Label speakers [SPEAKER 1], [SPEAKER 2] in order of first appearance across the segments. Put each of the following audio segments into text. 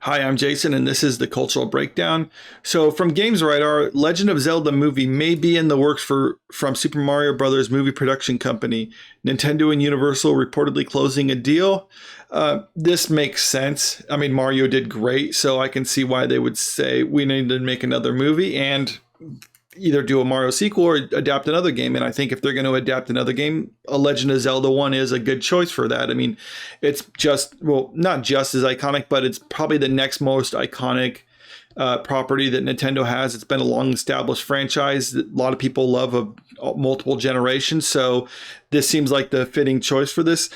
[SPEAKER 1] Hi, I'm Jason, and this is the Cultural Breakdown. So, from Games Radar, Legend of Zelda movie may be in the works from Super Mario Brothers movie production company. Nintendo and Universal reportedly closing a deal. This makes sense. I mean, Mario did great, so I can see why they would say we need to make another movie and either do a Mario sequel or adapt another game. And I think if they're going to adapt another game, a Legend of Zelda one is a good choice for that. I mean, it's just, well, not just as iconic, but it's probably the next most iconic property that Nintendo has. It's been a long established franchise that a lot of people love of multiple generations. So this seems like the fitting choice for this.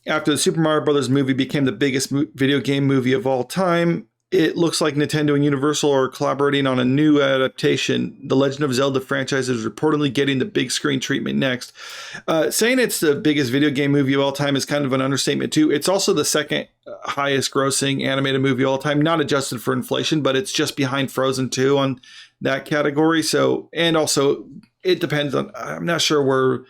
[SPEAKER 1] After the Super Mario Brothers movie became the biggest video game movie of all time, it looks like Nintendo and Universal are collaborating on a new adaptation. The Legend of Zelda franchise is reportedly getting the big screen treatment next. Saying it's the biggest video game movie of all time is kind of an understatement too. It's also the second highest grossing animated movie of all time, not adjusted for inflation, but it's just behind Frozen 2 on that category. So, and also it depends on, I'm not sure where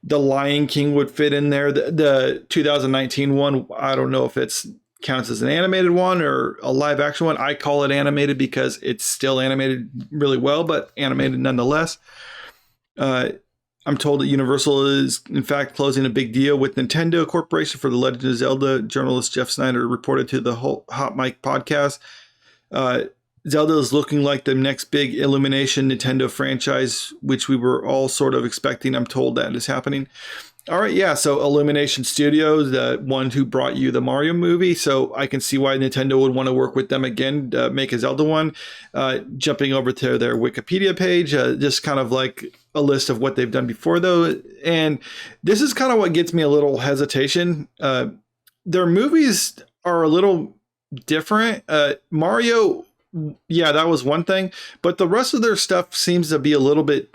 [SPEAKER 1] The Lion King would fit in there. The 2019 one, I don't know if it's counts as an animated one or a live action one. I call it animated because it's still animated really well, but animated nonetheless. I'm told that Universal is in fact closing a big deal with Nintendo Corporation for the Legend of Zelda. Journalist Jeff Snyder reported to the Hot Mic podcast. Zelda is looking like the next big Illumination Nintendo franchise, which we were all sort of expecting. I'm told that is happening. All right, yeah, so Illumination Studios, the one who brought you the Mario movie, so I can see why Nintendo would want to work with them again to make a Zelda one. Jumping over to their Wikipedia page, just kind of like a list of what they've done before, though. And this is kind of what gets me a little hesitation. Their movies are a little different. Mario, yeah, that was one thing, but the rest of their stuff seems to be a little bit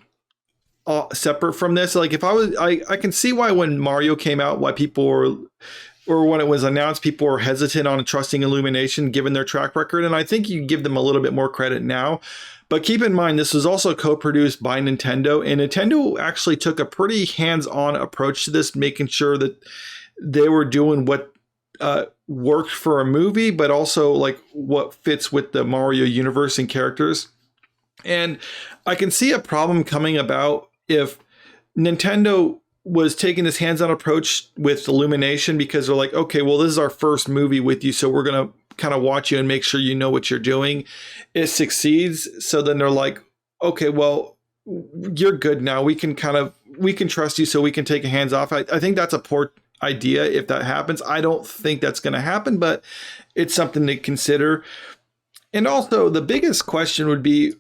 [SPEAKER 1] separate from this. Like if I can see why when Mario came out, why people were, or when it was announced, people were hesitant on trusting Illumination given their track record. And I think you give them a little bit more credit now. But keep in mind, this was also co-produced by Nintendo, and Nintendo actually took a pretty hands-on approach to this, making sure that they were doing what worked for a movie, but also like what fits with the Mario universe and characters. And I can see a problem coming about if Nintendo was taking this hands-on approach with Illumination, because they're like, okay, well, this is our first movie with you, so we're going to kind of watch you and make sure you know what you're doing. It succeeds. So then they're like, okay, well, you're good now. We can trust you, so we can take a hands off. I think that's a poor idea if that happens. I don't think that's going to happen, but it's something to consider. And also the biggest question would be,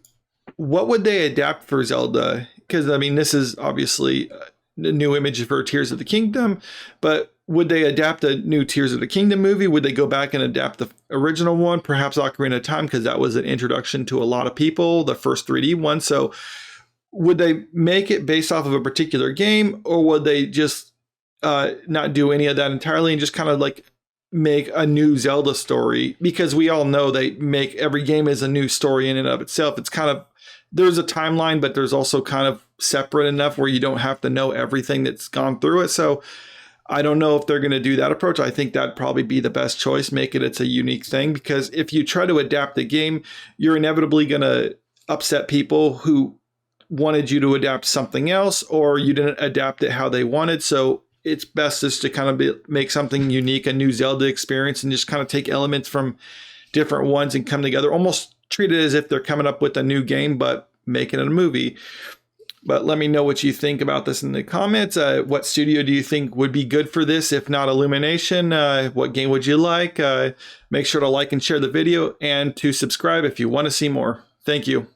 [SPEAKER 1] what would they adapt for Zelda? Because, I mean, this is obviously a new image for Tears of the Kingdom, but would they adapt a new Tears of the Kingdom movie? Would they go back and adapt the original one? Perhaps Ocarina of Time, because that was an introduction to a lot of people, the first 3D one. So would they make it based off of a particular game, or would they just not do any of that entirely and just kind of like make a new Zelda story? Because we all know they make every game is a new story in and of itself. It's kind of, there's a timeline, but there's also kind of separate enough where you don't have to know everything that's gone through it. So I don't know if they're going to do that approach. I think that'd probably be the best choice. Make it's a unique thing, because if you try to adapt the game, you're inevitably going to upset people who wanted you to adapt something else, or you didn't adapt it how they wanted. So it's best just to kind of make something unique, a new Zelda experience, and just kind of take elements from different ones and come together, almost treat it as if they're coming up with a new game, but making it a movie. But let me know what you think about this in the comments. What studio do you think would be good for this? If not Illumination, what game would you like? Make sure to like and share the video, and to subscribe if you want to see more. Thank you.